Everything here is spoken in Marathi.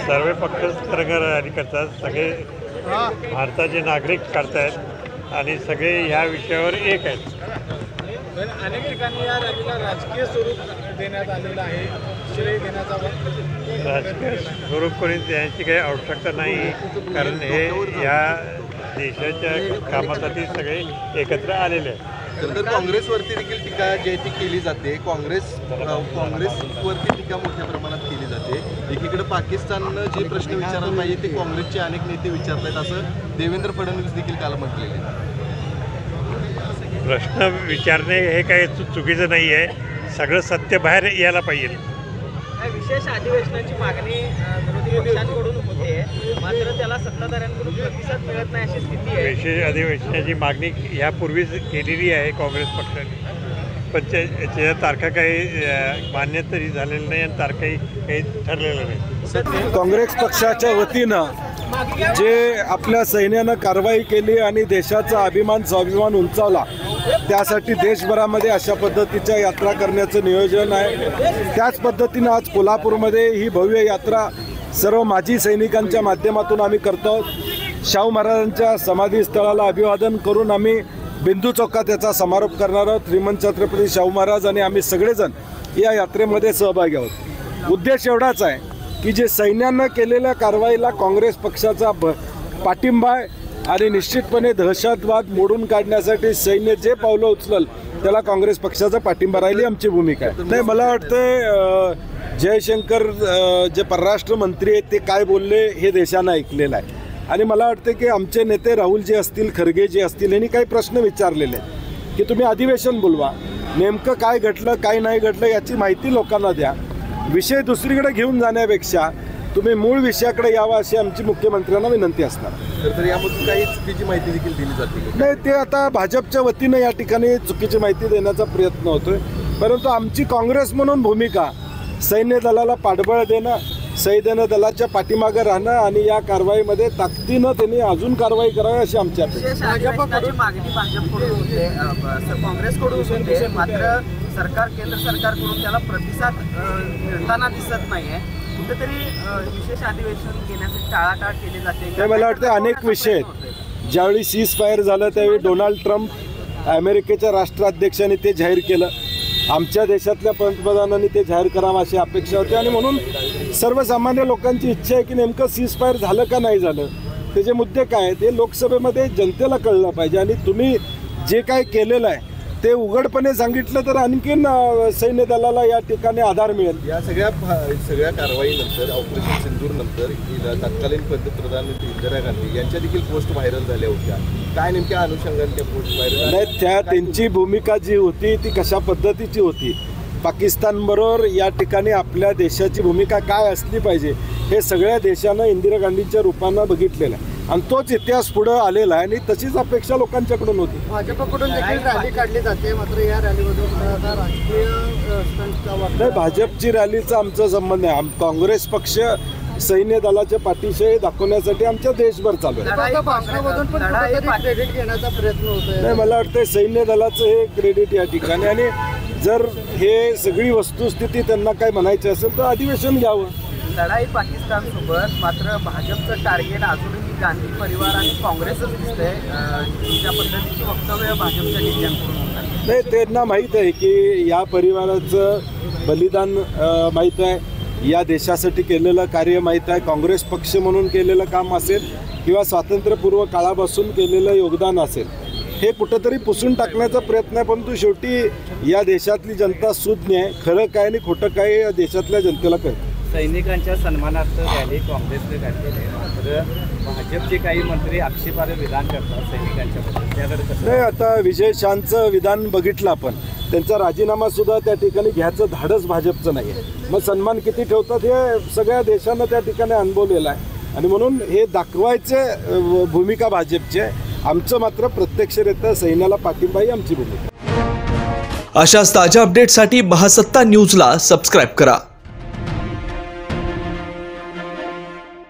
सर्व पक्ष रॅली करतात, सगळे भारताचे नागरिक करतायत आणि सगळे ह्या विषयावर एक आहेत. अनेक ठिकाणी या रॅलीला राजकीय स्वरूप देण्यात आलेलं आहे, श्रेय देण्याचा राजकीय स्वरूप कोणी देण्याची काही आवश्यकता नाही, कारण हे या देशाच्या कामासाठी सगळे एकत्र आलेले आहेत. तर काँग्रेसवरती देखील टीका जी आहे ती केली जाते. काँग्रेसवरती टीका मोठ्या प्रमाणात केली जाते. एकीकडे पाकिस्ताननं जे प्रश्न विचारायला पाहिजे ते काँग्रेसचे अनेक नेते विचारत आहेत असं देवेंद्र फडणवीस देखील काल म्हटलेले. प्रश्न विचारणे हे काही चुकीचं नाही आहे, सगळं सत्य बाहेर यायला पाहिजे. विशेष अधिवेशनाची मागणी विरोधी पक्षांकडून होते, मात्र त्याला सत्ताधाऱ्यांकडून प्रतिसाद मिळत नाही अशी स्थिती आहे. विशेष अधिवेशनाची मागणी यापूर्वीच केलेली आहे काँग्रेस पक्षाने, पण त्याच्या तारखा काही मान्य तरी झालेलं नाही आणि तारखाही काही ठरलेलं नाही. काँग्रेस पक्षाच्या वतीनं जे आपल्या सैन्यानं कारवाई केली आणि देशाचा अभिमान स्वाभिमान उंचावला, त्यासाठी देशभरामध्ये अशा पद्धतीच्या यात्रा करण्याचं नियोजन आहे. त्याच पद्धतीनं आज कोल्हापूरमध्ये ही भव्य यात्रा सर्व माजी सैनिकांच्या माध्यमातून आम्ही करतो. शाहू महाराजांच्या समाधीस्थळाला अभिवादन करून आम्ही बिंदू चौकात याचा समारोप करणार आहोत. श्रीमंत छत्रपती शाहू महाराज आणि आम्ही सगळेजण या यात्रेमध्ये सहभागी आहोत. उद्देश एवढाच आहे की जे सैन्यानं केलेल्या कारवाईला काँग्रेस पक्षाचा पाठिंबा आहे आणि निश्चितपणे दहशतवाद मोडून काढण्यासाठी सैन्य जे पावलं उचलल त्याला काँग्रेस पक्षाचा पाठिंबा राहिली आमची भूमिका आहे. नाही, मला वाटतं जयशंकर जे परराष्ट्र मंत्री आहेत ते काय बोलले हे देशानं ऐकलेलं आहे आणि मला वाटतं की आमचे नेते राहुलजी असतील, खरगे जे असतील, यांनी काही प्रश्न विचारलेले आहेत की तुम्ही अधिवेशन बोलवा, नेमकं काय घडलं काय नाही घडलं याची माहिती लोकांना द्या, विषय दुसरीकडे घेऊन जाण्यापेक्षा तुम्ही मूळ विषयाकडे यावा अशी आमची मुख्यमंत्र्यांना विनंती असणार. तर यामधून काही चुकीची माहिती देखील दिली जाते. नाही, ते आता भाजपच्या वतीनं या ठिकाणी चुकीची माहिती देण्याचा प्रयत्न होतोय, परंतु आमची काँग्रेस म्हणून भूमिका सैन्य दलाला पाठबळ देणं, सैन्य दलाच्या पाठीमागे राहणं आणि या कारवाईमध्ये ताकदीनं त्यांनी अजून कारवाई करावी अशी आमची अपेक्षा. मागणी भाजपकडून होते, काँग्रेसकडून होते, मात्र सरकार केंद्र सरकारकडून त्याला प्रतिसाद मिळताना दिसत नाहीये. कुठेतरी विशेष अधिवेशन घेण्यासाठी टाळाटाळ केली जाते. ते मला वाटतं अनेक विषय आहेत. ज्यावेळी सीज फायर झालं त्यावेळी डोनाल्ड ट्रम्प अमेरिकेच्या राष्ट्राध्यक्षांनी ते जाहीर केलं, आमच्या देशातल्या पंतप्रधानांनी ते जाहीर करावं अशी अपेक्षा होती आणि म्हणून सर्वसामान्य लोकांची इच्छा आहे की नेमकं सीज फायर झालं का नाही झालं, त्याचे मुद्दे काय ते लोकसभेमध्ये जनतेला कळलं पाहिजे आणि तुम्ही जे काय केलेलं आहे ते उघडपणे सांगितलं तर आणखीन सैन्य दलाला या ठिकाणी आधार मिळेल. या सगळ्या कारवाईनंतर ऑपरेशन सिंदूर नंतर तत्कालीन पंतप्रधान इंदिरा गांधी यांच्या देखील पोस्ट व्हायरल झाल्या होत्या. काय नेमक्या अनुषंगाने त्या पोस्ट व्हायरल नाही, त्या त्यांची भूमिका जी होती ती कशा पद्धतीची होती, पाकिस्तानबरोबर या ठिकाणी आपल्या देशाची भूमिका काय असली पाहिजे हे सगळ्या देशानं इंदिरा गांधींच्या रूपानं बघितलेलं आहे आणि तोच इतिहास पुढं आलेला आहे आणि तशीच अपेक्षा लोकांच्याकडून होती. भाजपकडून देखील रॅली काढली जाते, मात्र या रॅलीमधून राजकीय नाही, भाजपची रॅलीचा आमचा संबंध आहे. काँग्रेस पक्ष सैन्य दलाच्या पाठीशी दाखवण्यासाठी आमच्या देशभर चालू आहे. भाषणामधून पण क्रेडिट घेण्याचा प्रयत्न होतोय. नाही, मला वाटतं सैन्य दलाचं हे क्रेडिट या ठिकाणी आणि जर हे सगळी वस्तुस्थिती त्यांना काय म्हणायची असेल तर अधिवेशन घ्यावं. लढाई पाकिस्तानसोबत, मात्र भाजपचं टार्गेट अजूनही गांधी परिवार आणि काँग्रेसच दिसतंय. त्या पद्धतीची वक्तव्य भाजपच्या नेत्यांकडून होतात. नाही, त्यांना माहीत आहे की या परिवाराचं बलिदान माहीत आहे, या देशासाठी केलेलं कार्य माहीत आहे, काँग्रेस पक्ष म्हणून केलेलं काम असेल किंवा स्वातंत्र्यपूर्व काळापासून केलेलं योगदान असेल, हे कुठंतरी पुसून टाकण्याचा प्रयत्न आहे. परंतु शेवटी या देशातली जनता सुज्ञ आहे, खरं काय आणि खोटं काय या देशातल्या जनतेला कळतं. सैनिकांच्या सन्मानार्थ रॅली काँग्रेसने काढलेली आहे, मात्र भाजपचे काही मंत्री आक्षेपार्ह विधान करतात सैनिकांच्या. नाही, आता विजय शाहचं विधान बघितलं आपण, त्यांचा राजीनामा सुद्धा त्या ठिकाणी घ्यायचं धाडस भाजपचं नाही आहे. मग सन्मान किती ठेवतात हे सगळ्या देशानं त्या ठिकाणी अनुभवलेलं आहे आणि म्हणून हे दाखवायचे भूमिका भाजपची आहे. आमचं मात्र प्रत्यक्षरित्या सैन्याला पाठिंबा ही आमची भूमिका. अशाच ताज्या अपडेटसाठी महासत्ता न्यूजला सबस्क्राईब करा.